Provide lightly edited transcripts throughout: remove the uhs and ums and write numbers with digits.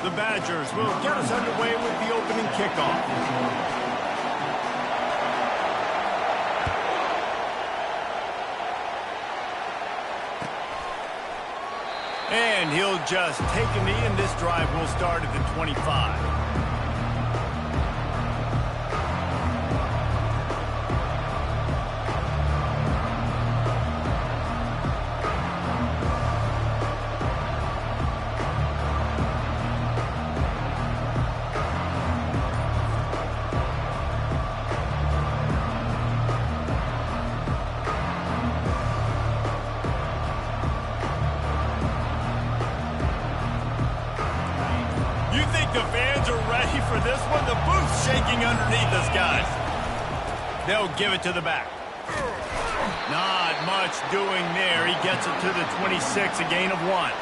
The Badgers will get us underway with the opening kickoff. And he'll just take a knee, and this drive will start at the 25. The fans are ready for this one. The booth's shaking underneath us, guys. They'll give it to the back. Not much doing there. He gets it to the 26, a gain of 1.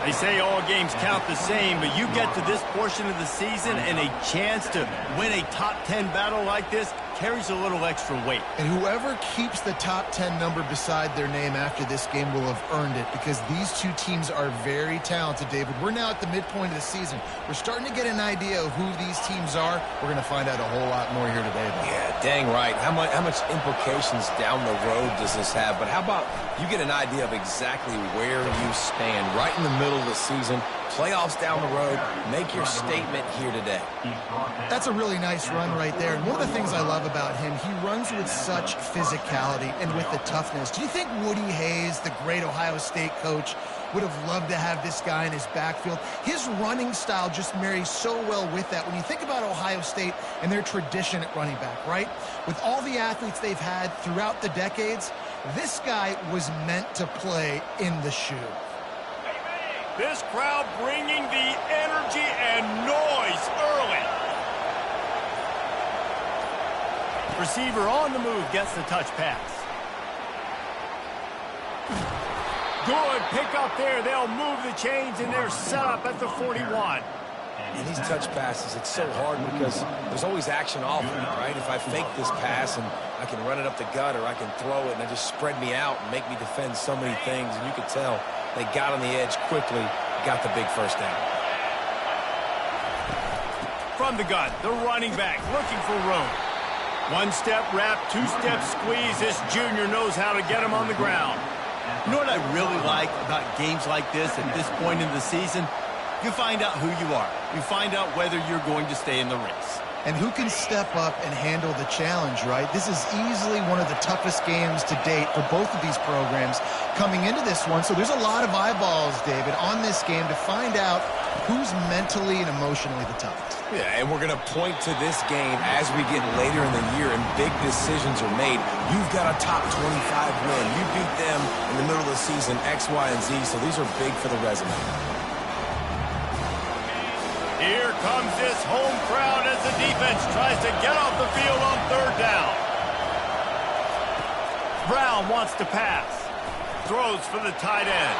They say all games count the same, but you get to this portion of the season and a chance to win a top 10 battle like this carries a little extra weight. And whoever keeps the top 10 number beside their name after this game will have earned it, because these two teams are very talented, David. We're now at the midpoint of the season. We're starting to get an idea of who these teams are. We're going to find out a whole lot more here today, though. Yeah, dang right. How much implications down the road does this have? But how about you get an idea of exactly where you stand right in the middle of the season, playoffs down the road, make your statement here today. That's a really nice run right there. And one of the things I love about him, he runs with such physicality and with the toughness. Do you think Woody Hayes, the great Ohio State coach, would have loved to have this guy in his backfield? His running style just marries so well with that. When you think about Ohio State and their tradition at running back, right? With all the athletes they've had throughout the decades, this guy was meant to play in the shoe. This crowd bringing the energy and noise early. Receiver on the move gets the touch pass. Good pick up there. They'll move the chains, and they're set up at the 41. And these touch passes, it's so hard because there's always action off of it, right? If I fake this pass and I can run it up the gut, or I can throw it and it just spread me out and make me defend so many things. And you could tell they got on the edge quickly, got the big first down. From the gun, the running back looking for room. One-step wrap, two-step squeeze. This junior knows how to get him on the ground. You know what I really like about games like this at this point in the season? You find out who you are. You find out whether you're going to stay in the race. And who can step up and handle the challenge, right? This is easily one of the toughest games to date for both of these programs coming into this one. So there's a lot of eyeballs, David, on this game to find out who's mentally and emotionally the toughest. Yeah, and we're going to point to this game as we get later in the year and big decisions are made. You've got a top 25 win. You beat them in the middle of the season, X, Y, and Z, so these are big for the resume. Here comes this home crowd as the defense tries to get off the field on third down. Brown wants to pass. Throws for the tight end.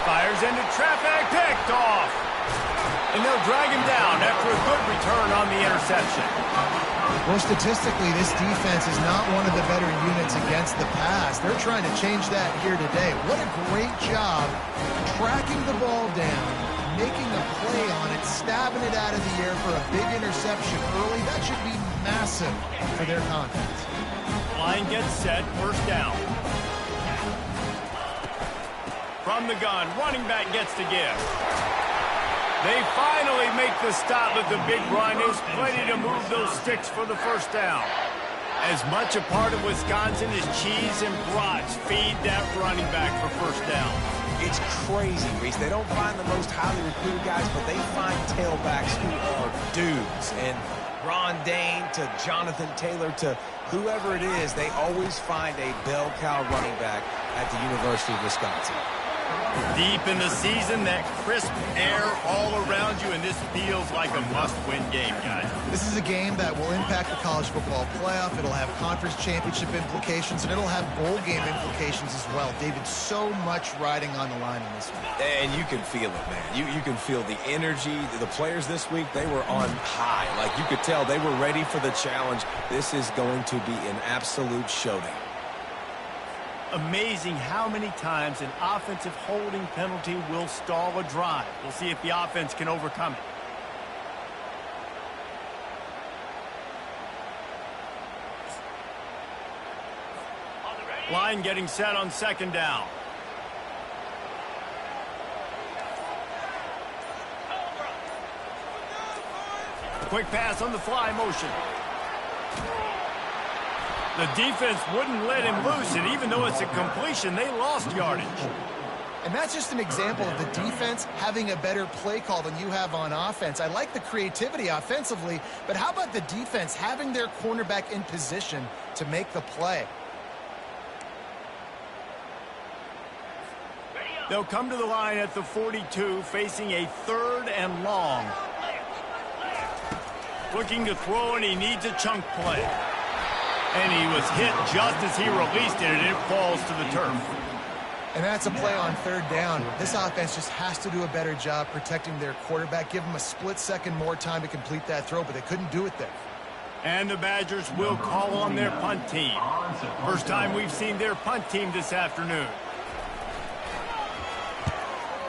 Fires into traffic, picked off. And they'll drag him down after a good return on the interception. Well, statistically, this defense is not one of the better units against the pass. They're trying to change that here today. What a great job tracking the ball down, making a play on it, stabbing it out of the air for a big interception early. That should be massive for their confidence. Line gets set, first down. From the gun, running back gets to give. They finally make the stop with the big run. Is plenty to move those sticks for the first down. As much a part of Wisconsin as cheese and brats, feed that running back for first down. It's crazy, Reese. They don't find the most highly recruited guys, but they find tailbacks who are dudes. And Ron Dane to Jonathan Taylor to whoever it is, they always find a bell cow running back at the University of Wisconsin. Deep in the season, that crisp air all around you, and this feels like a must-win game, guys. This is a game that will impact the college football playoff. It'll have conference championship implications, and it'll have bowl game implications as well. David, so much riding on the line in this one. And you can feel it, man. You can feel the energy. The players this week, they were on high. Like, you could tell they were ready for the challenge. This is going to be an absolute showdown. Amazing how many times an offensive holding penalty will stall a drive. We'll see if the offense can overcome it. Line getting set on second down. Quick pass on the fly motion. The defense wouldn't let him loose, and even though it's a completion, they lost yardage. And that's just an example of the defense having a better play call than you have on offense. I like the creativity offensively, but how about the defense having their cornerback in position to make the play? They'll come to the line at the 42, facing a 3rd and long. Looking to throw, and he needs a chunk play. And he was hit just as he released it, and it falls to the turf. And that's a play on 3rd down. This offense just has to do a better job protecting their quarterback. Give them a split second more time to complete that throw, but they couldn't do it there. And the Badgers will call on their punt team. First time we've seen their punt team this afternoon.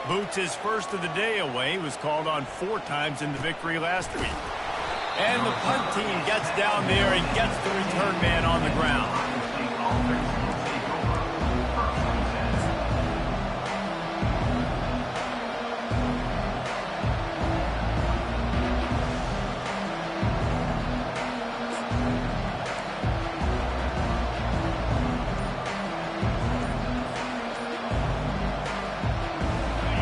Boots his first of the day away. He was called on 4 times in the victory last week. And the punt team gets down there and gets the return man on the ground.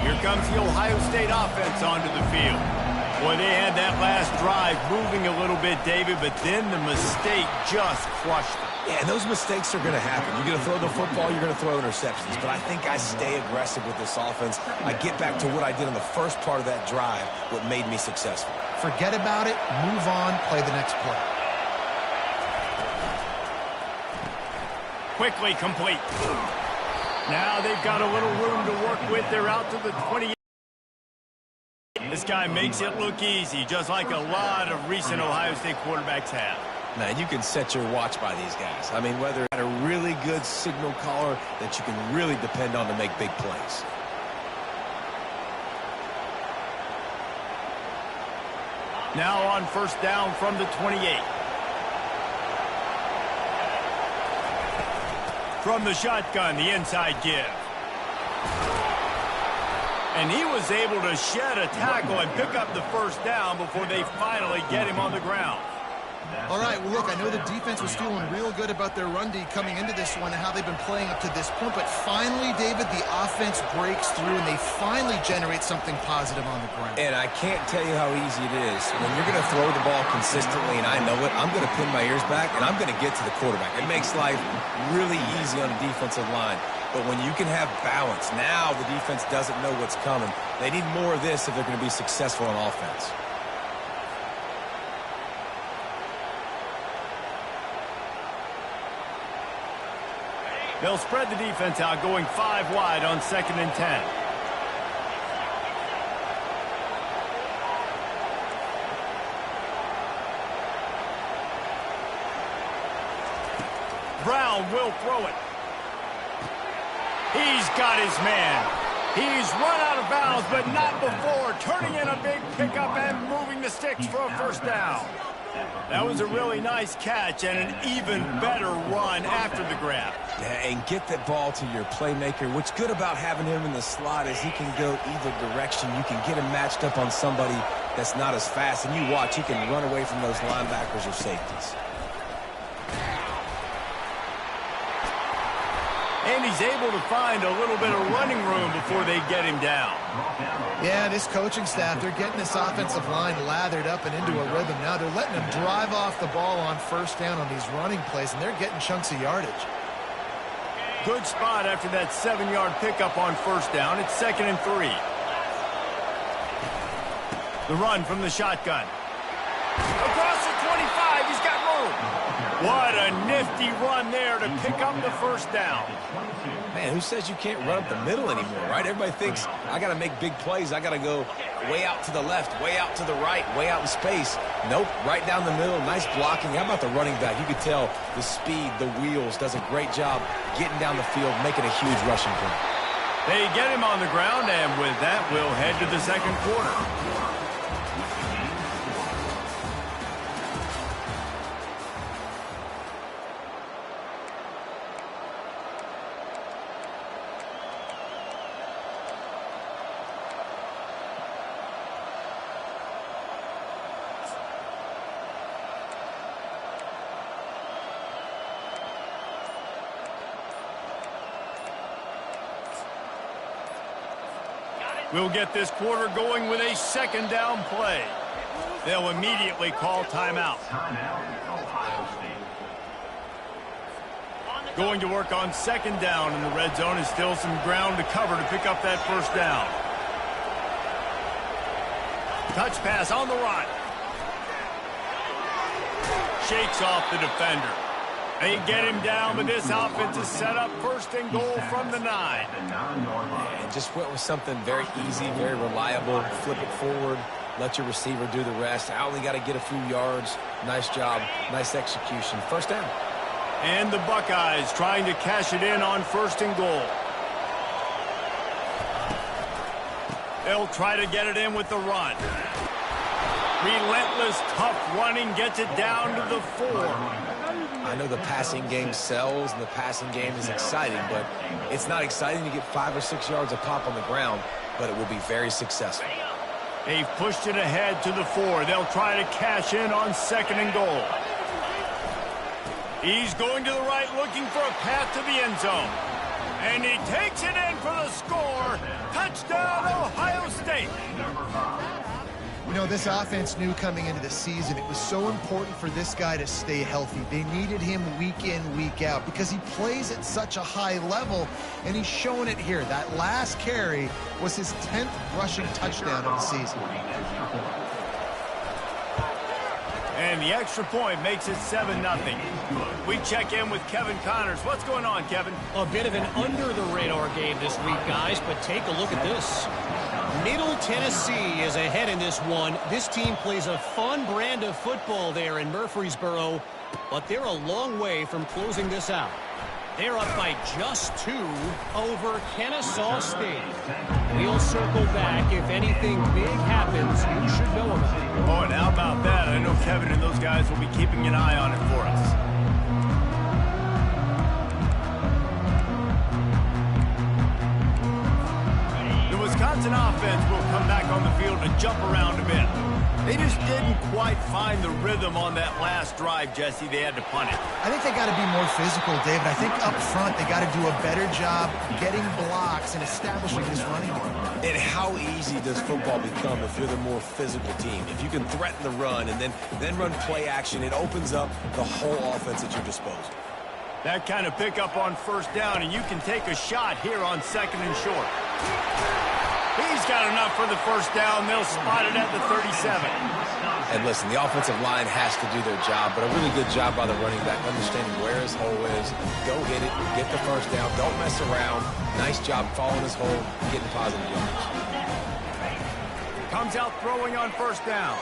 Here comes the Ohio State offense onto the field. Boy, they had that last drive moving a little bit, David, but then the mistake just crushed them. Yeah, those mistakes are going to happen. You're going to throw the football, you're going to throw interceptions. But I think I stay aggressive with this offense. I get back to what I did in the first part of that drive, what made me successful. Forget about it, move on, play the next play. Quickly complete. Now they've got a little room to work with. They're out to the 28. This guy makes it look easy, just like a lot of recent Ohio State quarterbacks have. Man, you can set your watch by these guys. I mean, whether at a really good signal caller that you can really depend on to make big plays. Now on first down from the 28. From the shotgun, the inside give. And he was able to shed a tackle and pick up the first down before they finally get him on the ground. All right, well, look, I know the defense was feeling real good about their run D coming into this one and how they've been playing up to this point, but finally, David, the offense breaks through and they finally generate something positive on the ground. And I can't tell you how easy it is. When you're going to throw the ball consistently, and I know it, I'm going to pin my ears back, and I'm going to get to the quarterback. It makes life really easy on the defensive line. But when you can have balance, now the defense doesn't know what's coming. They need more of this if they're going to be successful on offense. They'll spread the defense out, going 5 wide on 2nd and 10. Brown will throw it. He's got his man. He's run out of bounds, but not before. Turning in a big pickup and moving the sticks for a first down. That was a really nice catch and an even better run after the grab. Yeah, and get that ball to your playmaker. What's good about having him in the slot is he can go either direction. You can get him matched up on somebody that's not as fast, and you watch, he can run away from those linebackers or safeties. And he's able to find a little bit of running room before they get him down. Yeah, this coaching staff, they're getting this offensive line lathered up and into a rhythm now. They're letting them drive off the ball on first down on these running plays, and they're getting chunks of yardage. Good spot after that 7-yard pickup on first down. It's 2nd and 3. The run from the shotgun. Across the 25, he's got room. What a nifty run there to pick up the first down. Man, who says you can't run up the middle anymore, right? Everybody thinks, I got to make big plays. I got to go way out to the left, way out to the right, way out in space. Nope, right down the middle. Nice blocking. How about the running back? You could tell the speed, the wheels, does a great job getting down the field, making a huge rushing play. They get him on the ground, and with that, we'll head to the second quarter. We'll get this quarter going with a second down play. They'll immediately call timeout. Going to work on second down in the red zone is still some ground to cover to pick up that first down. Touch pass on the run. Shakes off the defender. They get him down, but this offense is set up first and goal from the 9. And just went with something very easy, very reliable. Flip it forward, let your receiver do the rest. I only got to get a few yards. Nice job, nice execution. First down. And the Buckeyes trying to cash it in on first and goal. They'll try to get it in with the run. Relentless, tough running gets it down to the 4. I know the passing game sells and the passing game is exciting, but it's not exciting to get 5 or 6 yards a pop on the ground, but it will be very successful. They've pushed it ahead to the 4. They'll try to cash in on second and goal. He's going to the right, looking for a path to the end zone. And he takes it in for the score. Touchdown, Ohio State. You know, this offense knew coming into the season it was so important for this guy to stay healthy. They needed him week in, week out because he plays at such a high level, and he's showing it here. That last carry was his 10th rushing touchdown of the season. And the extra point makes it 7-0. We check in with Kevin Connors. What's going on, Kevin? A bit of an under-the-radar game this week, guys, but take a look at this. Middle Tennessee is ahead in this one. This team plays a fun brand of football there in Murfreesboro, but they're a long way from closing this out. They're up by just 2 over Kennesaw State. We'll circle back. If anything big happens, you should know about it. Oh, and how about that? I know Kevin and those guys will be keeping an eye on it for us. Wisconsin offense will come back on the field and jump around a bit. They just didn't quite find the rhythm on that last drive, Jesse. They had to punt it. I think they got to be more physical, David. I think up front they got to do a better job getting blocks and establishing this running game. And how easy does football become if you're the more physical team? If you can threaten the run and then run play action, it opens up the whole offense at your disposal. That kind of pickup on first down, and you can take a shot here on second and short. He's got enough for the first down. They'll spot it at the 37. And listen, the offensive line has to do their job, but a really good job by the running back, understanding where his hole is. Go hit it, get the first down. Don't mess around. Nice job following his hole, getting positive yards. Comes out throwing on first down.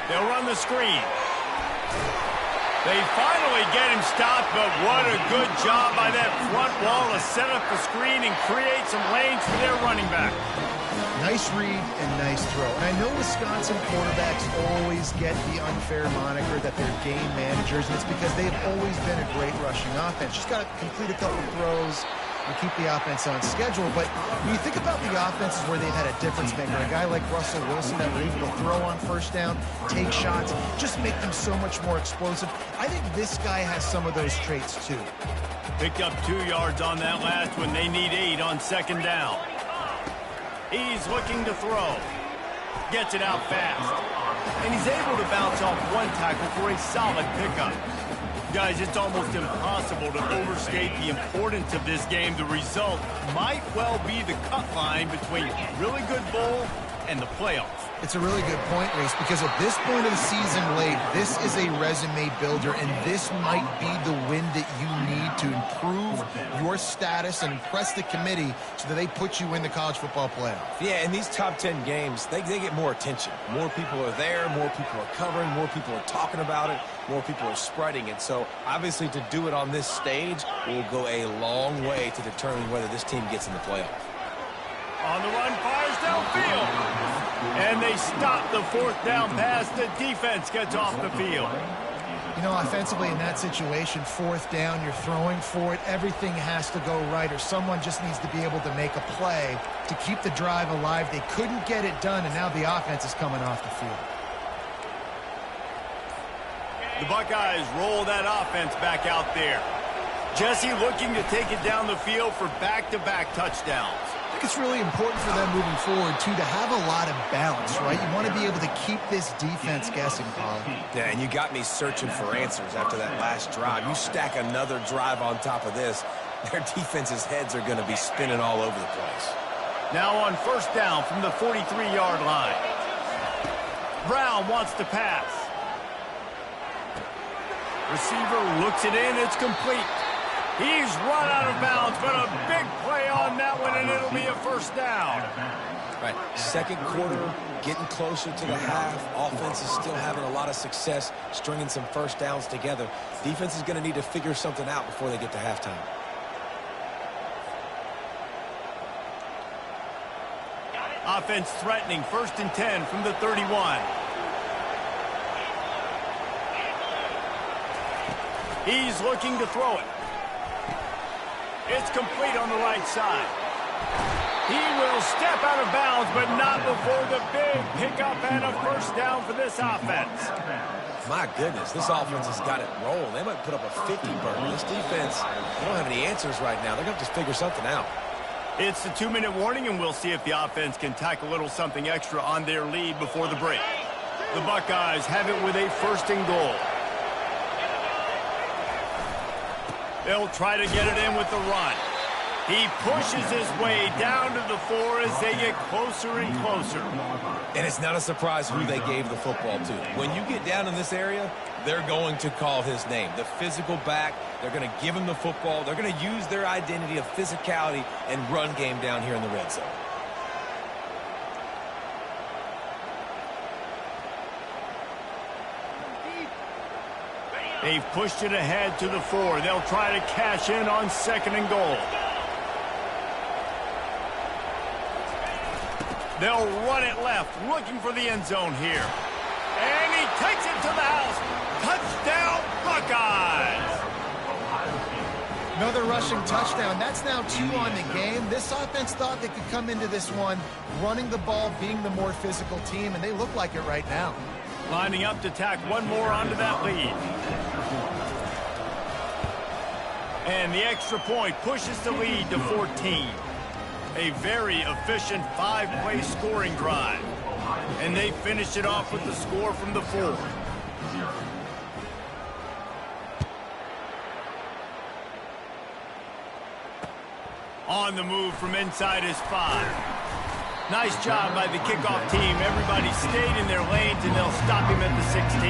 They'll run the screen. They finally get him stopped, but what a good job by that front wall to set up the screen and create some lanes for their running back. Nice read and nice throw. And I know Wisconsin quarterbacks always get the unfair moniker that they're game managers, and it's because they've always been a great rushing offense. Just got to complete a couple throws and keep the offense on schedule. But when you think about the offenses where they've had a difference maker, a guy like Russell Wilson that were able to throw on first down, take shots, just make them so much more explosive. I think this guy has some of those traits too. Picked up 2 yards on that last one. They need 8 on second down. He's looking to throw. Gets it out fast. And he's able to bounce off one tackle for a solid pickup. Guys, it's almost impossible to overstate the importance of this game. The result might well be the cut line between really good bowl and the playoffs. It's a really good point, Reese, because at this point of the season late, this is a resume builder, and this might be the win that you need to improve your status and impress the committee so that they put you in the college football playoff. Yeah, in these top 10 games, they get more attention. More people are there, more people are covering, more people are talking about it, more people are spreading it. So, obviously, to do it on this stage will go a long way to determine whether this team gets in the playoff. On the run, fires downfield. And they stop the fourth down pass. The defense gets off the field. You know, offensively in that situation, fourth down, you're throwing for it, everything has to go right, or someone just needs to be able to make a play to keep the drive alive. They couldn't get it done, and now the offense is coming off the field. The Buckeyes roll that offense back out there. Jesse looking to take it down the field for back-to-back touchdowns. I think it's really important for them moving forward, too, to have a lot of balance, right? You want to be able to keep this defense guessing, Paul. Yeah, and you got me searching for answers after that last drive. You stack another drive on top of this, their defense's heads are going to be spinning all over the place. Now on first down from the 43-yard line. Brown wants to pass. Receiver looks it in. It's complete. He's run out of bounds, but a big play on that one, and it'll be a first down. Right, second quarter, getting closer to the half. Offense is still having a lot of success stringing some first downs together. Defense is going to need to figure something out before they get to halftime. Offense threatening, 1st and 10 from the 31. He's looking to throw it. It's complete on the right side. He will step out of bounds, but not before the big pickup and a first down for this offense. My goodness, this offense has got it rolling. They might put up a 50 burger. This defense, they don't have any answers right now. They're going to just figure something out. It's the 2-minute warning, and we'll see if the offense can tack a little something extra on their lead before the break. The Buckeyes have it with a 1st and goal. They'll try to get it in with the run. He pushes his way down to the 4 as they get closer and closer. And it's not a surprise who they gave the football to. When you get down in this area, they're going to call his name. The physical back, they're going to give him the football. They're going to use their identity of physicality and run game down here in the red zone. They've pushed it ahead to the 4. They'll try to cash in on 2nd and goal. They'll run it left, looking for the end zone here. And he takes it to the house. Touchdown, Buckeyes! Another rushing touchdown. That's now 2 on the game. This offense thought they could come into this one running the ball, being the more physical team, and they look like it right now. Lining up to tack one more onto that lead. And the extra point pushes the lead to 14. A very efficient 5-play scoring drive. And they finish it off with the score from the 4. On the move from inside his 5. Nice job by the kickoff team. Everybody stayed in their lanes, and they'll stop him at the 16.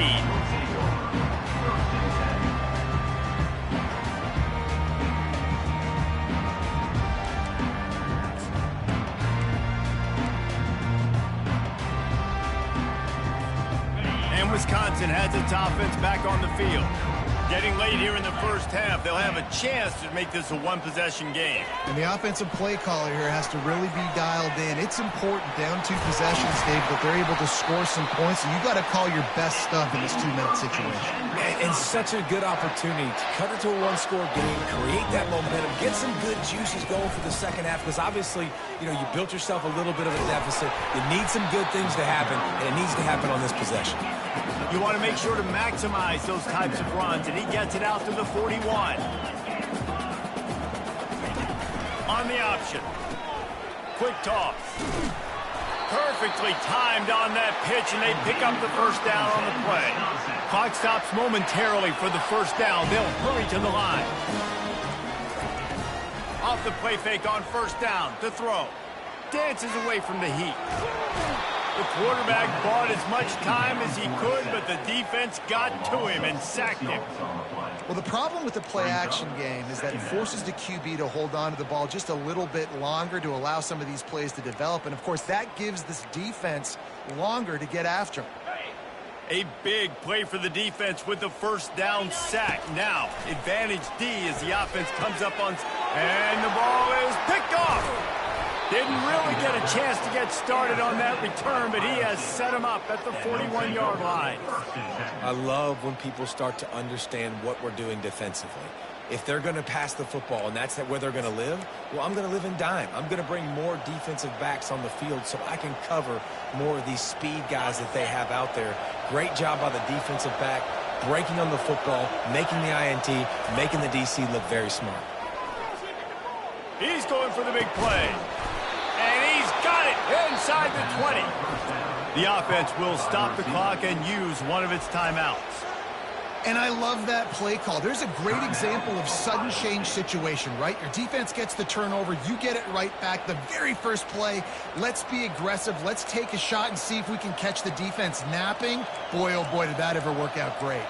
And Wisconsin has its offense back on the field. Getting late here in the first half, they'll have a chance to make this a one-possession game. And the offensive play caller here has to really be dialed in. It's important down 2 possessions, Dave, that they're able to score some points. And you got to call your best stuff in this 2-minute situation. And such a good opportunity to cut it to a 1-score game, create that momentum, get some good juices going for the second half. Because obviously, you built yourself a little bit of a deficit. You need some good things to happen, and it needs to happen on this possession. You want to make sure to maximize those types of runs, and he gets it out to the 41. On the option. Quick toss. Perfectly timed on that pitch, and they pick up the first down on the play. Clock stops momentarily for the first down. They'll hurry to the line. Off the play fake on first down to throw. dances away from the heat. The quarterback bought as much time as he could, but the defense got to him and sacked him. Well, the problem with the play-action game is that it forces the QB to hold on to the ball just a little bit longer to allow some of these plays to develop. And, of course, that gives this defense longer to get after him. A big play for the defense with the first down sack. Now, advantage D as the offense comes up on... And the ball is picked off. Didn't really get a chance to get started on that return, but he has set him up at the 41-yard line. I love when people start to understand what we're doing defensively. If they're going to pass the football and that's where they're going to live, well, I'm going to live in dime. I'm going to bring more defensive backs on the field so I can cover more of these speed guys that they have out there. Great job by the defensive back, breaking on the football, making the INT, making the DC look very smart. He's going for the big play. And he's got it inside the 20. The offense will stop the clock and use one of its timeouts. And I love that play call. There's a great example of sudden change situation, right? Your defense gets the turnover. You get it right back. The very first play, let's be aggressive. Let's take a shot and see if we can catch the defense napping. Boy, oh boy, did that ever work out great.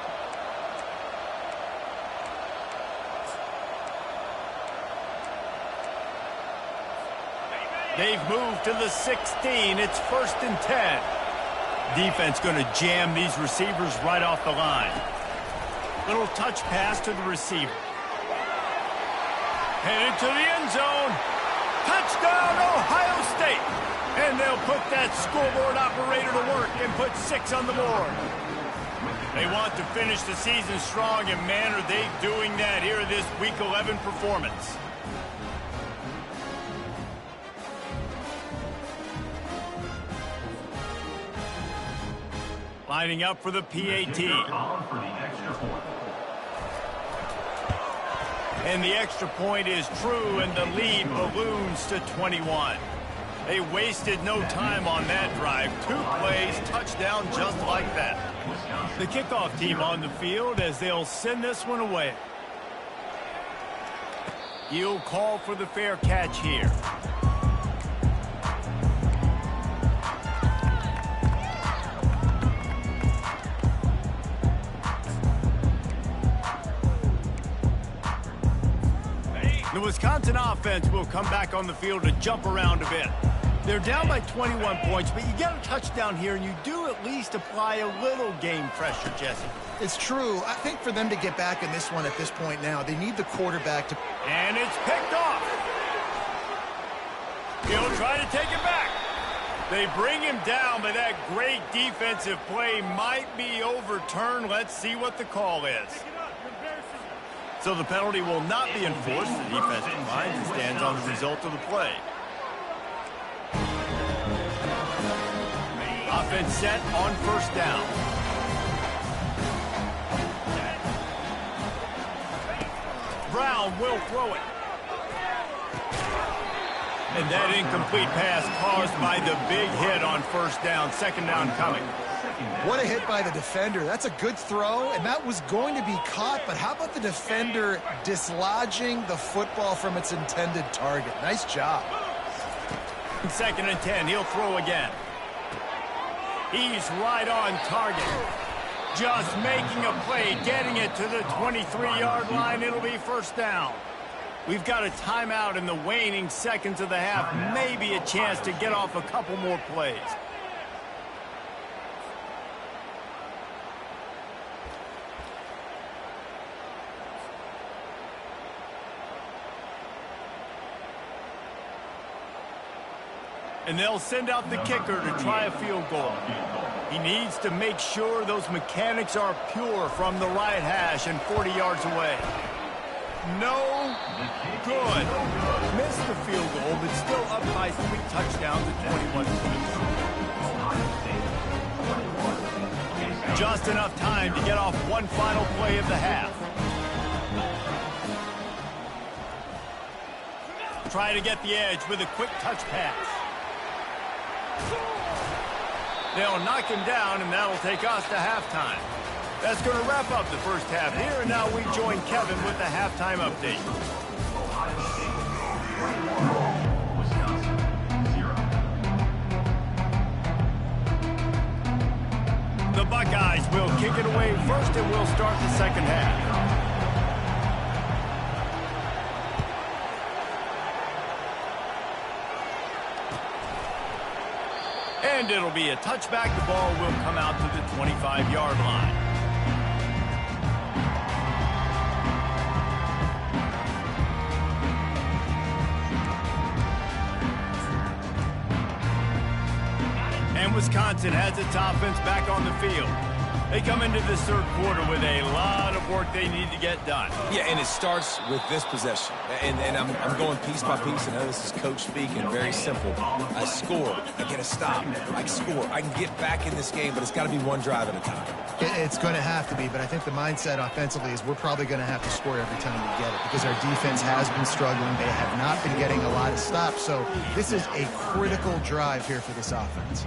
They've moved to the 16. It's 1st and 10. Defense going to jam these receivers right off the line. Little touch pass to the receiver. Headed to the end zone. Touchdown, Ohio State. And they'll put that scoreboard operator to work and put 6 on the board. They want to finish the season strong, and man, are they doing that here in this Week 11 performance. Lining up for the PAT. And the extra point is true, and the lead balloons to 21. They wasted no time on that drive. 2 plays, touchdown just like that. The kickoff team on the field as they'll send this one away. He'll call for the fair catch here. The Wisconsin offense will come back on the field to jump around a bit. They're down by 21 points, but you get a touchdown here, and you do at least apply a little game pressure, Jesse. It's true. I think for them to get back in this one at this point now, they need the quarterback to... And it's picked off. He'll try to take it back. They bring him down, but that great defensive play might be overturned. Let's see what the call is. So the penalty will not be enforced. The defense declines and stands on the result of the play. Offense set on 1st down. Brown will throw it. And that incomplete pass caused by the big hit on 1st down. 2nd down coming. What a hit by the defender. That's a good throw, and that was going to be caught, but how about the defender dislodging the football from its intended target? Nice job. 2nd and 10. He'll throw again. He's right on target. Just making a play, getting it to the 23-yard line. It'll be 1st down. We've got a timeout in the waning seconds of the half. Maybe a chance to get off a couple more plays. And they'll send out the kicker to try a field goal. He needs to make sure those mechanics are pure from the right hash and 40 yards away. No good. Missed the field goal, but still up by 3 touchdowns at 21 points. Just enough time to get off one final play of the half. Try to get the edge with a quick touch pass. They'll knock him down, and that'll take us to halftime. That's going to wrap up the first half here, and now we join Kevin with the halftime update. kick it away first, and we'll start the second half. And it'll be a touchback. The ball will come out to the 25-yard line. And Wisconsin has its offense back on the field. They come into this third quarter with a lot of work they need to get done. Yeah, and it starts with this possession. And I'm going piece by piece. I know this is coach speaking, very simple. I score, I get a stop, I score. I can get back in this game, but it's got to be one drive at a time. It's going to have to be, but I think the mindset offensively is we're probably going to have to score every time we get it because our defense has been struggling. They have not been getting a lot of stops, so this is a critical drive here for this offense.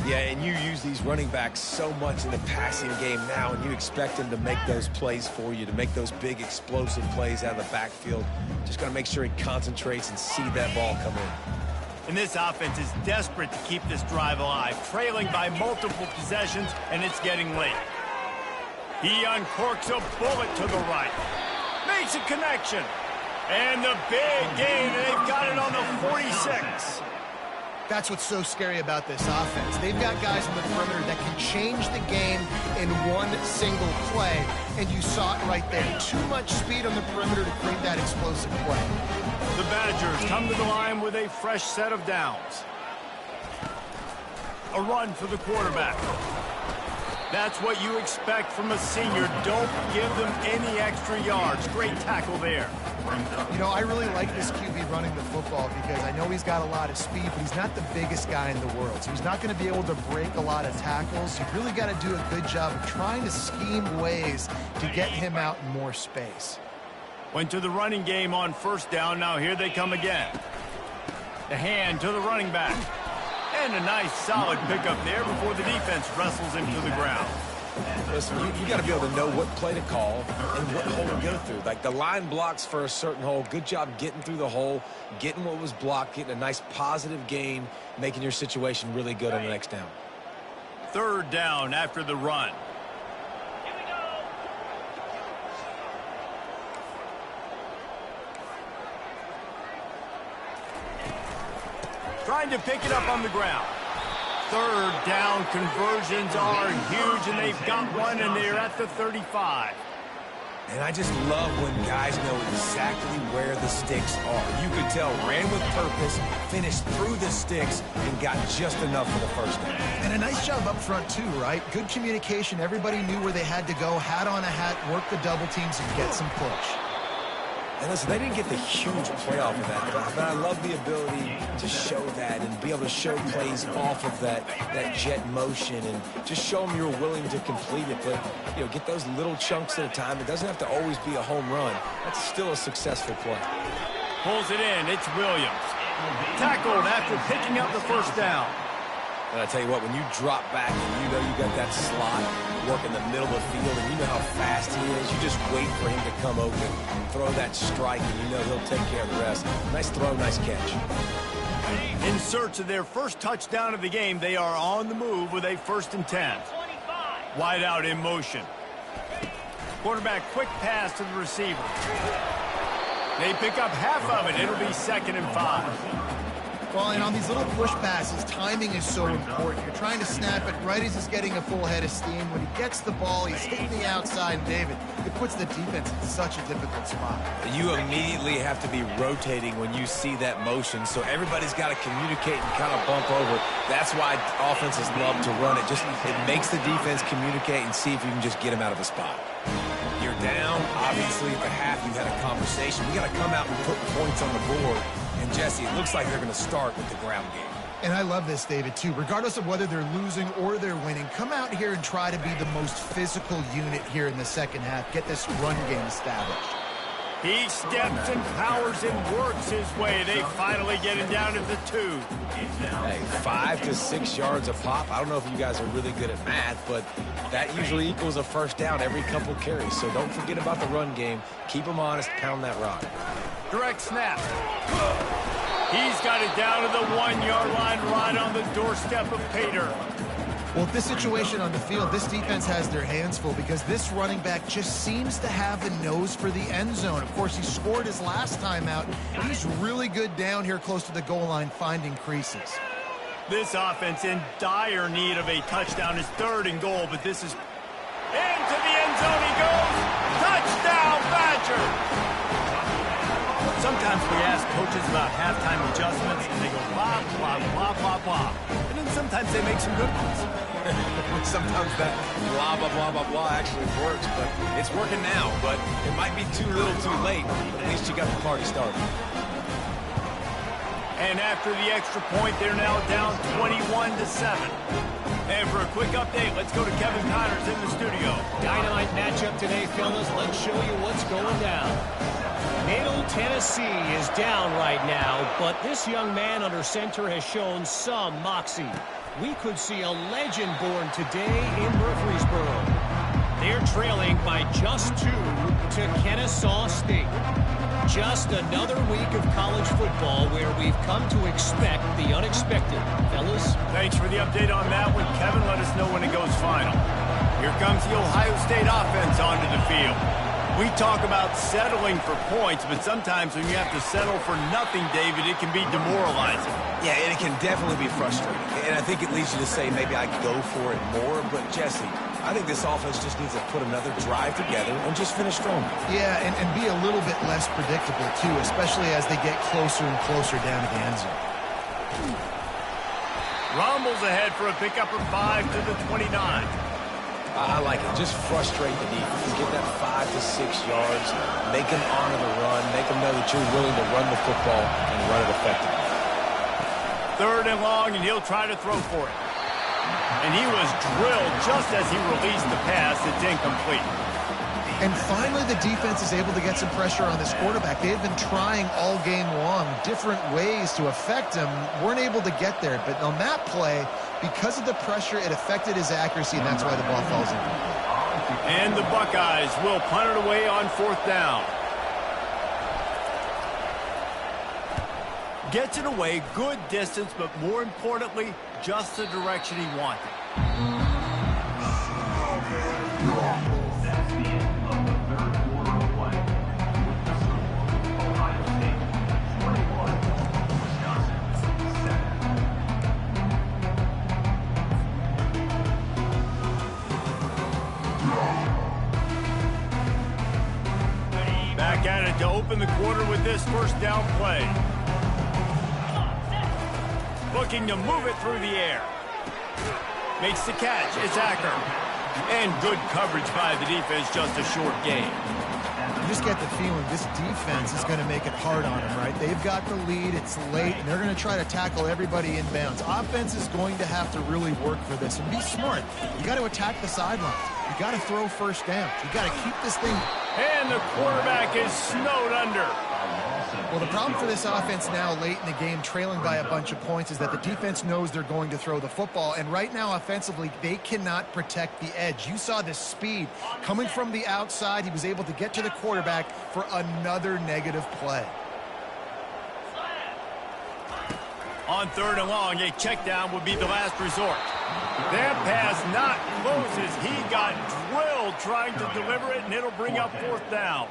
Yeah, and you use these running backs so much in the passing game now, and you expect them to make those plays for you, to make those big explosive plays out of the backfield. Just got to make sure he concentrates and see that ball come in. And this offense is desperate to keep this drive alive, trailing by multiple possessions, and it's getting late. He uncorks a bullet to the right. Makes a connection. And the big gain, and they've got it on the 46. That's what's so scary about this offense. They've got guys on the perimeter that can change the game in one single play, and you saw it right there. Too much speed on the perimeter to create that explosive play. The Badgers come to the line with a fresh set of downs. A run for the quarterback. That's what you expect from a senior. Don't give them any extra yards. Great tackle there. You know, I really like this QB running the football because I know he's got a lot of speed, but he's not the biggest guy in the world. So he's not going to be able to break a lot of tackles. You've really got to do a good job of trying to scheme ways to get him out in more space. Went to the running game on first down. Now here they come again. The hand to the running back. And a nice solid pickup there before the defense wrestles him to the ground. Listen, you got to be able to know what play to call and what hole to go through. Like the line blocks for a certain hole. Good job getting through the hole, getting what was blocked, getting a nice positive gain, making your situation really good on the next down. Third down after the run. Trying to pick it up on the ground. Third down conversions are huge, and they've got one, and they're at the 35. And I just love when guys know exactly where the sticks are. You could tell, ran with purpose, finished through the sticks, and got just enough for the first down. And a nice job up front, too, right? Good communication. Everybody knew where they had to go, hat on a hat, work the double teams, and get some push. And listen, they didn't get the huge play off of that, but I love the ability to show that and be able to show plays off of that jet motion and just show them you're willing to complete it. But, you know, get those little chunks at a time. It doesn't have to always be a home run. That's still a successful play. Pulls it in. It's Williams. Tackled after picking up the first down. And I tell you what, when you drop back and you know you got that slot work in the middle of the field and you know how fast he is, you just wait for him to come open, throw that strike, and you know he'll take care of the rest. Nice throw, nice catch. In search of their first touchdown of the game, they are on the move with a 1st and 10. Wide out in motion. Quarterback quick pass to the receiver. They pick up half of it. It'll be 2nd and 5. Well, and on these little push passes, timing is so important. You're trying to snap it right as he's getting a full head of steam. When he gets the ball, he's hitting the outside, David. It puts the defense in such a difficult spot. You immediately have to be rotating when you see that motion, so everybody's got to communicate and kind of bump over. That's why offenses love to run it. It makes the defense communicate and see if you can just get him out of a spot. You're down. Obviously, at the half, you had a conversation. We got to come out and put points on the board. And, Jesse, it looks like they're going to start with the ground game. And I love this, David, too. Regardless of whether they're losing or they're winning, come out here and try to be the most physical unit here in the second half. Get this run game established. He steps and powers and works his way. They finally get him down at the 2. Hey, 5 to 6 yards a pop. I don't know if you guys are really good at math, but that usually equals a first down every couple carries. So don't forget about the run game. Keep them honest. Pound that rock. Direct snap. He's got it down to the 1-yard line right on the doorstep of Pater. Well, this situation on the field, this defense has their hands full because this running back just seems to have the nose for the end zone. Of course, he scored his last time out. He's really good down here close to the goal line finding creases. This offense in dire need of a touchdown is 3rd and goal, but this is into the end zone he goes. Touchdown, Badger! Sometimes we ask coaches about halftime adjustments, and they go blah, blah, blah, blah, blah. And then sometimes they make some good ones. Sometimes that blah, blah, blah, blah, blah actually works, but it's working now. But it might be too little too late. At least you got the party started. And after the extra point, they're now down 21-7. And for a quick update, let's go to Kevin Connors in the studio. Dynamite matchup today, fellas. Let's show you what's going down. Middle Tennessee is down right now, but this young man under center has shown some moxie. We could see a legend born today in Murfreesboro. They're trailing by just 2 to Kennesaw State. Just another week of college football where we've come to expect the unexpected. Fellas? Thanks for the update on that one. Kevin, let us know when it goes final. Here comes the Ohio State offense onto the field. We talk about settling for points, but sometimes when you have to settle for nothing, David, it can be demoralizing. Yeah, and it can definitely be frustrating. And I think it leads you to say maybe I go for it more. But, Jesse, I think this offense just needs to put another drive together and just finish strong. Yeah, and be a little bit less predictable, too, especially as they get closer and closer down to the end zone. Rumbles ahead for a pickup of 5 to the 29. I like it. Just frustrate the defense. Get that 5 to 6 yards. Make them honor the run. Make them know that you're willing to run the football and run it effectively. 3rd and long, and he'll try to throw for it. And he was drilled just as he released the pass. It's incomplete. And finally, the defense is able to get some pressure on this quarterback. They've been trying all game long different ways to affect him. Weren't able to get there. But on that play, because of the pressure, it affected his accuracy, and that's why the ball falls in. And the Buckeyes will punt it away on 4th down. Gets it away, good distance, but more importantly, just the direction he wanted. That's the end of the 3rd quarter of play. Ohio State 21, Wisconsin 7. Back at it to open the quarter with this 1st down play. Looking to move it through the air. Makes the catch. It's Acker. And good coverage by the defense, just a short game. You just get the feeling this defense is going to make it hard on them, right? They've got the lead, it's late, and they're going to try to tackle everybody inbounds. Offense is going to have to really work for this and be smart. You got to attack the sidelines. You got to throw 1st down. You got to keep this thing. And the quarterback is snowed under. Well, the problem for this offense now late in the game, trailing by a bunch of points, is that the defense knows they're going to throw the football. And right now, offensively, they cannot protect the edge. You saw the speed coming from the outside. He was able to get to the quarterback for another negative play. On 3rd and long, a check down would be the last resort. That pass not closes. He got drilled trying to deliver it, and it'll bring up 4th down.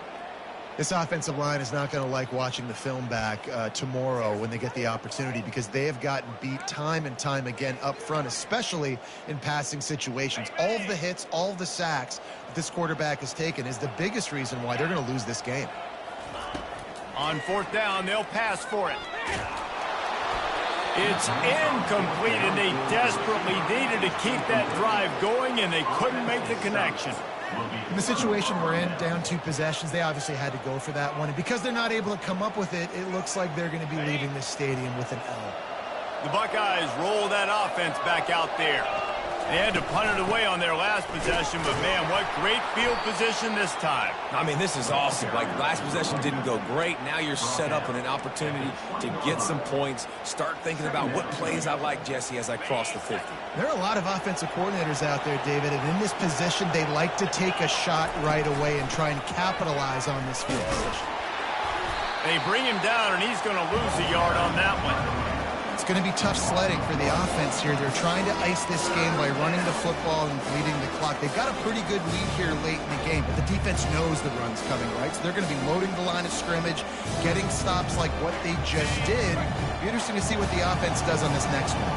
This offensive line is not going to like watching the film back tomorrow when they get the opportunity, because they have gotten beat time and time again up front, especially in passing situations. All of the hits, all of the sacks that this quarterback has taken is the biggest reason why they're going to lose this game. On 4th down, they'll pass for it. It's incomplete, and they desperately needed to keep that drive going, and they couldn't make the connection. In the situation we're in, down 2 possessions, they obviously had to go for that one. And because they're not able to come up with it, it looks like they're going to be leaving this stadium with an L. The Buckeyes roll that offense back out there. They had to punt it away on their last possession, but man, what great field position this time. I mean, this is awesome. Like, last possession didn't go great. Now you're set up in an opportunity to get some points. Start thinking about what plays I like, Jesse, as I cross the 50. There are a lot of offensive coordinators out there, David, and in this position, they like to take a shot right away and try and capitalize on this field position. They bring him down, and he's going to lose a yard on that one. It's It's going to be tough sledding for the offense here. They're trying to ice this game by running the football and bleeding the clock. They've got a pretty good lead here late in the game, but the defense knows the run's coming, right? So they're going to be loading the line of scrimmage, getting stops like what they just did. Be interesting to see what the offense does on this next one.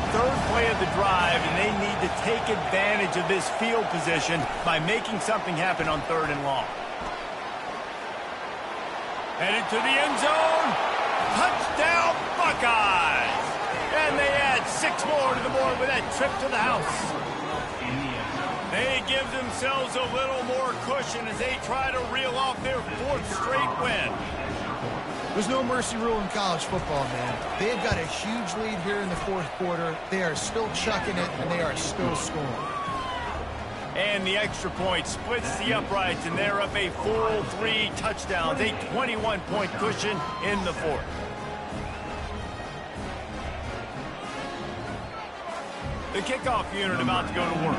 Third play of the drive, and they need to take advantage of this field position by making something happen on 3rd and long. Headed to the end zone. Touchdown, Buckeyes! And they add 6 more to the board with that trip to the house. They give themselves a little more cushion as they try to reel off their 4th straight win. There's no mercy rule in college football, man. They've got a huge lead here in the 4th quarter. They are still chucking it, and they are still scoring. And the extra point splits the uprights, and they're up a full 3 touchdowns, a 21-point cushion in the 4th. The kickoff unit about to go to work.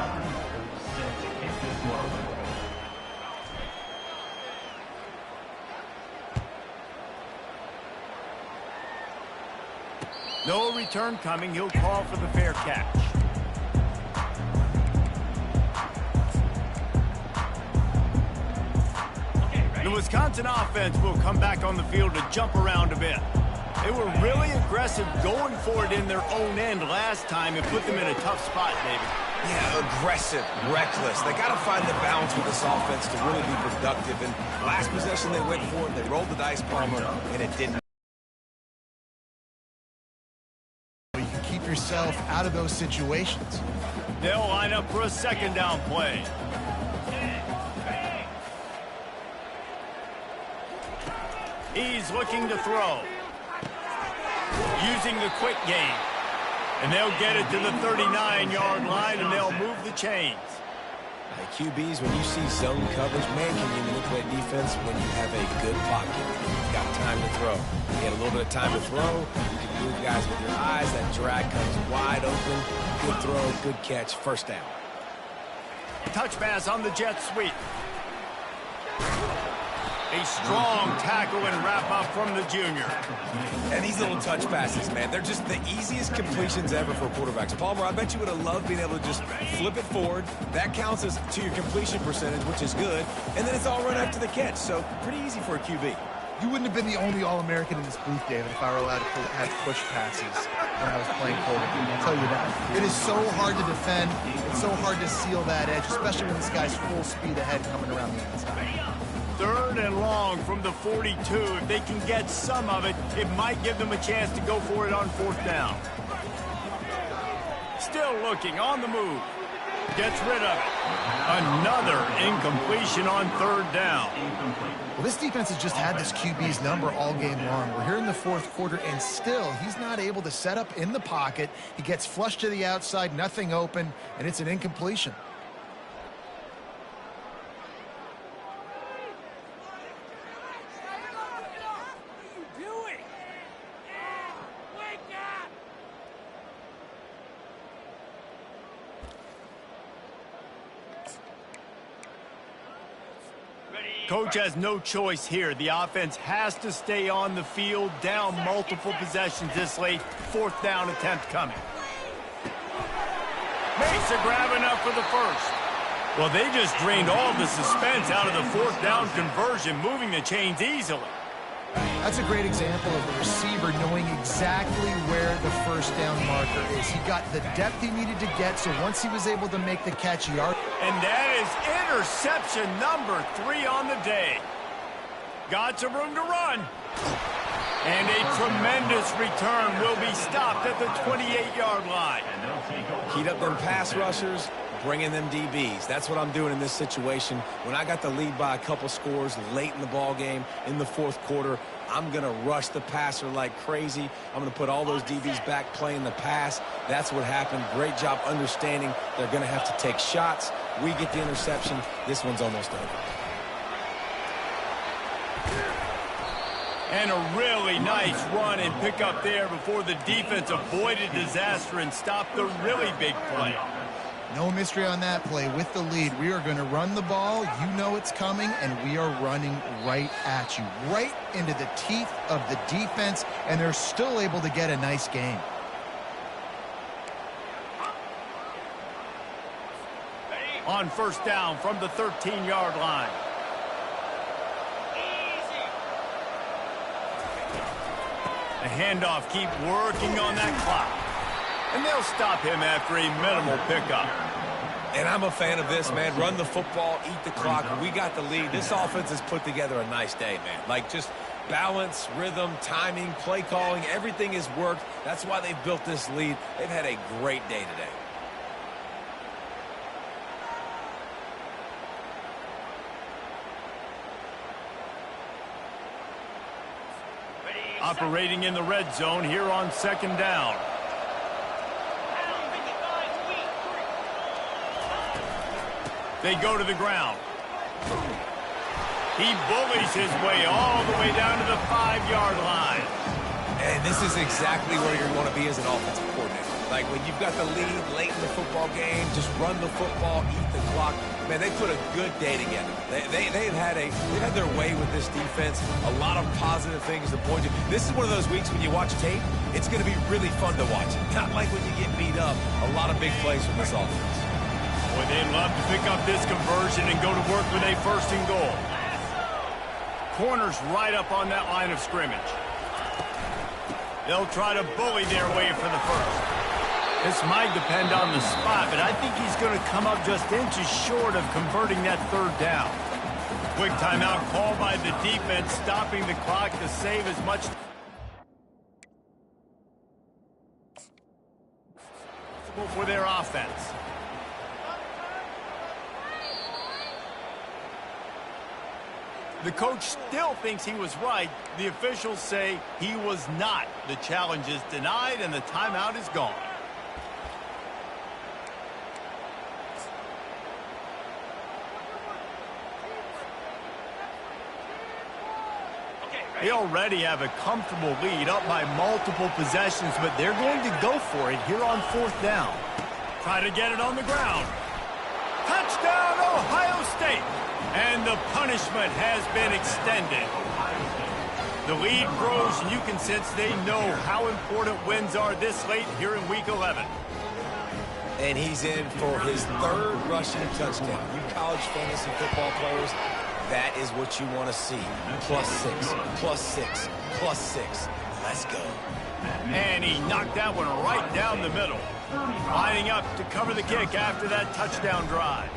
No return coming. He'll call for the fair catch. The Wisconsin offense will come back on the field to jump around a bit. They were really aggressive going for it in their own end last time and put them in a tough spot, maybe. Yeah, aggressive, reckless. They got to find the balance with this offense to really be productive. And last possession they went for it, they rolled the dice, Palmer, and it didn't. You can keep yourself out of those situations. They'll line up for a 2nd down play. He's looking to throw. Using the quick game. And they'll get it to the 39-yard line, and they'll move the chains. Hey, QBs, when you see zone coverage, man, can you manipulate defense when you have a good pocket? You've got time to throw. You get a little bit of time to throw. You can move guys with your eyes. That drag comes wide open. Good throw, good catch, 1st down. Touch pass on the jet sweep. A strong tackle and wrap-up from the junior. And these little touch passes, man, they're just the easiest completions ever for quarterbacks. Palmer, I bet you would have loved being able to just flip it forward. That counts as to your completion percentage, which is good. And then it's all run after the catch, so pretty easy for a QB. You wouldn't have been the only All-American in this booth, David, if I were allowed to have push passes when I was playing quarterback. I'll tell you that. It is so hard to defend. It's so hard to seal that edge, especially when this guy's full speed ahead coming around the inside. 3rd and long from the 42. If they can get some of it, it might give them a chance to go for it on 4th down. Still looking, on the move. Gets rid of it. Another incompletion on 3rd down. Well, this defense has just had this QB's number all game long. We're here in the 4th quarter, and still, he's not able to set up in the pocket. He gets flushed to the outside, nothing open, and it's an incompletion. Coach has no choice here. The offense has to stay on the field, down multiple possessions this late. 4th down attempt coming. Makes a grab enough for the 1st. Well, they just drained all the suspense out of the 4th down conversion, moving the chains easily. That's a great example of the receiver knowing exactly where the 1st down marker is. He got the depth he needed to get, so once he was able to make the catch, he already... And that is interception number 3 on the day. Got some room to run. And a tremendous return will be stopped at the 28-yard line. Heat up them pass rushers, bring in them DBs. That's what I'm doing in this situation. When I got the lead by a couple scores late in the ball game in the 4th quarter, I'm going to rush the passer like crazy. I'm going to put all those DBs back playing the pass. That's what happened. Great job understanding they're going to have to take shots. We get the interception. This one's almost over. And a really nice run and pick up there before the defense avoided disaster and stopped the really big play. No mystery on that play. With the lead, we are going to run the ball. You know it's coming, and we are running right at you, right into the teeth of the defense, and they're still able to get a nice gain. On first down from the 13-yard line. The handoff, keep working on that clock. And they'll stop him after a minimal pickup. And I'm a fan of this, man. Run the football, eat the clock. We got the lead. This offense has put together a nice day, man. Like, just balance, rhythm, timing, play calling, everything has worked. That's why they've built this lead. They've had a great day today. Operating in the red zone here on second down. They go to the ground. He bullies his way all the way down to the 5-yard line. And this is exactly where you want to be as an offensive coordinator. Like, when you've got the lead late in the football game, just run the football, eat the clock. Man, they put a good day together. They've had their way with this defense. A lot of positive things to point to. This is one of those weeks when you watch tape, it's going to be really fun to watch. Not like when you get beat up. A lot of big plays from this offense. Boy, they'd love to pick up this conversion and go to work with a first and goal. Corners right up on that line of scrimmage. They'll try to bully their way for the first. This might depend on the spot, but I think he's going to come up just inches short of converting that third down. Quick timeout called by the defense, stopping the clock to save as much for their offense. The coach still thinks he was right. The officials say he was not. The challenge is denied and the timeout is gone. They already have a comfortable lead, up by multiple possessions, but they're going to go for it here on fourth down. Try to get it on the ground. Touchdown, Ohio State! And the punishment has been extended. The lead grows, and you can sense they know how important wins are this late here in Week 11. And he's in for his third rushing touchdown. You college fantasy football players, that is what you want to see. +6, +6, +6. Let's go. And he knocked that one right down the middle. Lining up to cover the kick after that touchdown drive.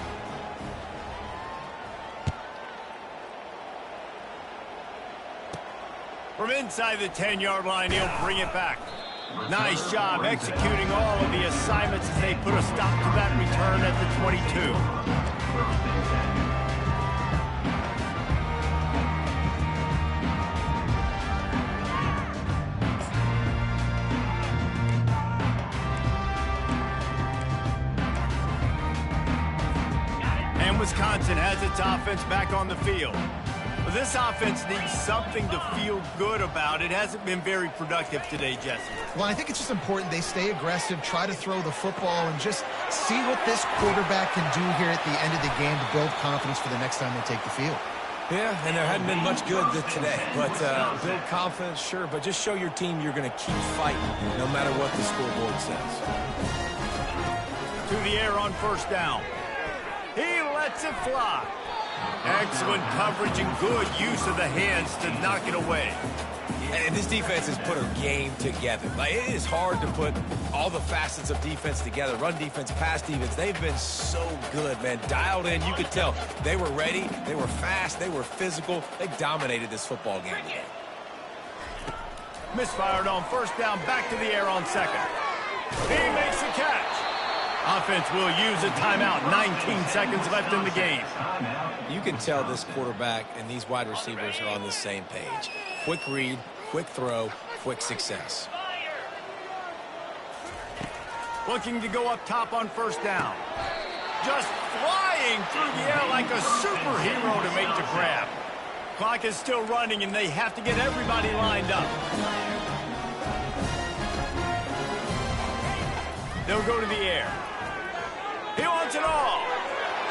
From inside the 10-yard line, he'll bring it back. Nice job executing all of the assignments as they put a stop to that return at the 22. And Wisconsin has its offense back on the field. This offense needs something to feel good about. It hasn't been very productive today, Jesse. Well, I think it's just important they stay aggressive, try to throw the football, and just see what this quarterback can do here at the end of the game to build confidence for the next time they take the field. Yeah, and there hadn't been much good today. But build confidence, sure, but just show your team you're going to keep fighting no matter what the scoreboard says. To the air on first down. He lets it fly. Excellent coverage and good use of the hands to knock it away. And this defense has put a game together. Like, it is hard to put all the facets of defense together. Run defense, pass defense. They've been so good, man. Dialed in. You could tell they were ready. They were fast. They were physical. They dominated this football game today. Misfired on first down. Back to the air on second. He makes the catch. Offense will use a timeout. 19 seconds left in the game. You can tell this quarterback and these wide receivers are on the same page. Quick read, quick throw, quick success. Looking to go up top on first down. Just flying through the air like a superhero to make the grab. Clock is still running, and they have to get everybody lined up. They'll go to the air. He wants it all.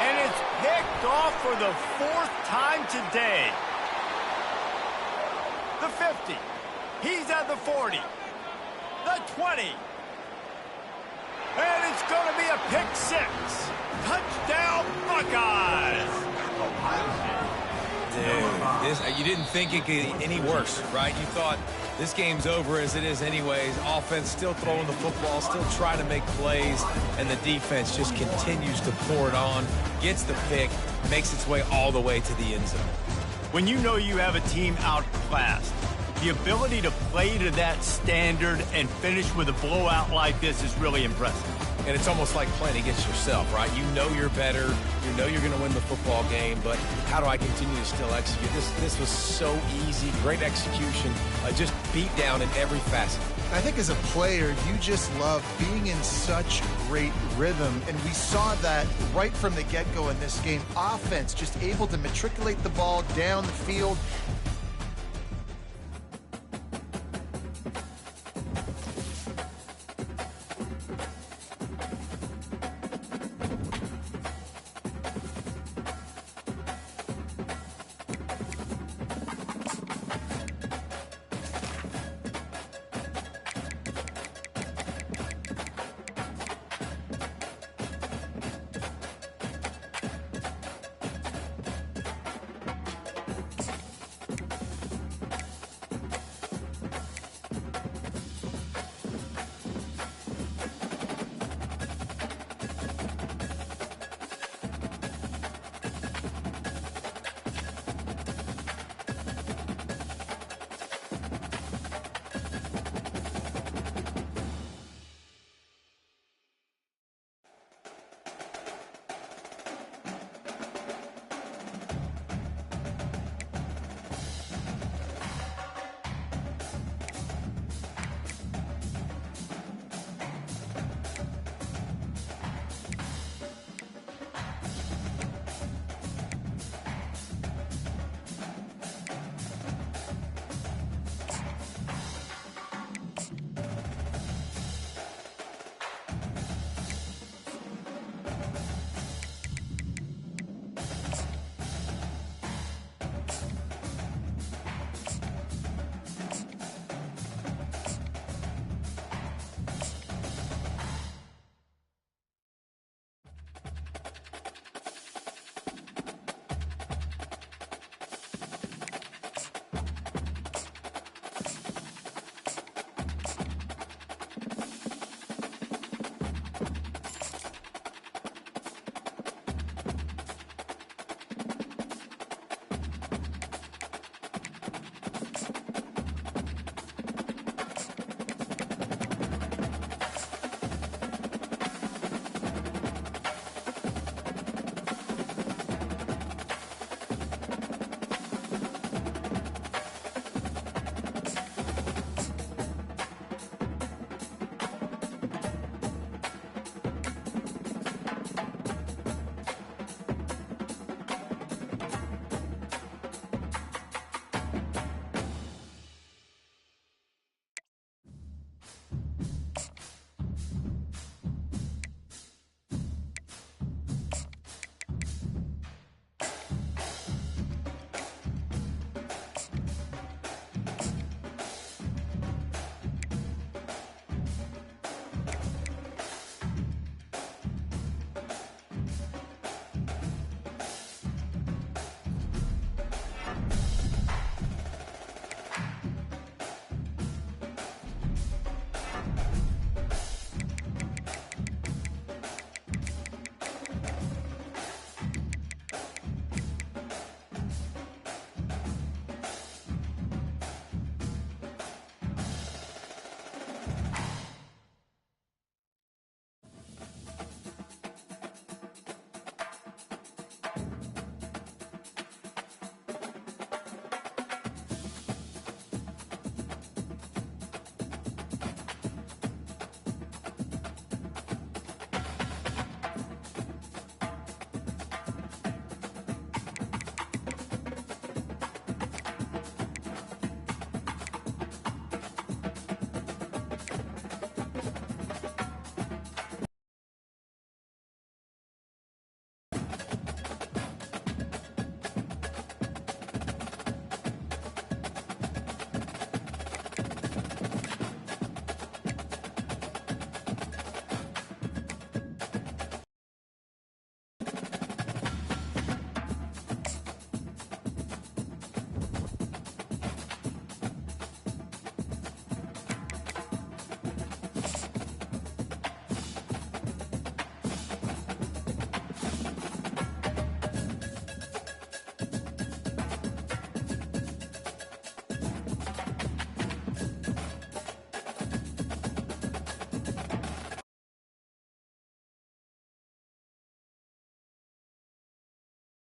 And it's picked off for the 4th time today. The 50. He's at the 40. The 20. And it's going to be a pick 6. Touchdown, Buckeyes. Dude, you didn't think it could get any worse, right? You thought this game's over as it is anyways. Offense still throwing the football, still trying to make plays, and the defense just continues to pour it on, gets the pick, makes its way all the way to the end zone. When you know you have a team outclassed, the ability to play to that standard and finish with a blowout like this is really impressive. And it's almost like playing against yourself, right? You know you're better. You know you're going to win the football game, but how do I continue to still execute? This was so easy. Great execution. Just beat down in every facet. I think as a player, you just love being in such great rhythm, and we saw that right from the get-go in this game. Offense just able to matriculate the ball down the field